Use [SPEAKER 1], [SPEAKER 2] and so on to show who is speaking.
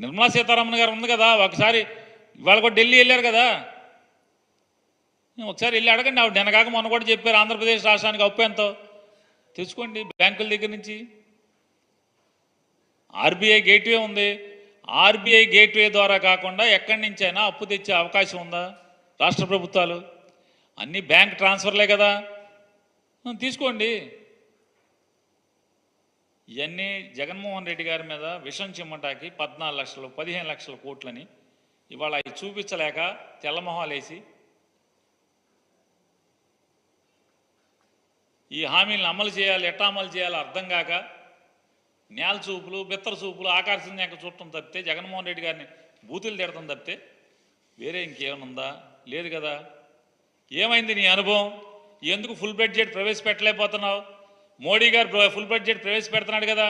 [SPEAKER 1] నిర్మలా సీతారామన్ గారు ఉంది కదా, ఒకసారి ఇవాళ కూడా ఢిల్లీ వెళ్ళారు కదా, ఒకసారి వెళ్ళి అడగండి. ఆవిడ నిన్నగాక మొన్న కూడా చెప్పారు ఆంధ్రప్రదేశ్ రాష్ట్రానికి అప్పు ఎంతో తెచ్చుకోండి బ్యాంకుల దగ్గర నుంచి. ఆర్బీఐ గేట్వే ఉంది, ఆర్బీఐ గేట్వే ద్వారా కాకుండా ఎక్కడి నుంచైనా అప్పు తెచ్చే అవకాశం ఉందా రాష్ట్ర ప్రభుత్వాలు? అన్నీ బ్యాంక్ ట్రాన్స్ఫర్లే కదా, తీసుకోండి. ఇవన్నీ జగన్మోహన్ రెడ్డి గారి మీద విషం చిమ్మటాకి 14 లక్షలు 15 లక్షల కోట్లని ఇవాళ అవి చూపించలేక తెల్లమొహాలేసి ఈ హామీలను అమలు చేయాలి, ఎట్టా అమలు చేయాలో అర్థం కాక నేల చూపులు, బిత్తర చూపులు, ఆకాశం యొక్క చూడటం తప్పితే, జగన్మోహన్ రెడ్డి గారిని బూతులు తిడటం తప్పితే వేరే ఇంకేమనుందా? లేదు కదా. ఏమైంది నీ అనుభవం? ఎందుకు ఫుల్ బడ్జెట్ ప్రవేశపెట్టలేకపోతున్నావు? మోడీ గారు ఫుల్ బడ్జెట్ ప్రవేశపెడుతున్నాడు కదా.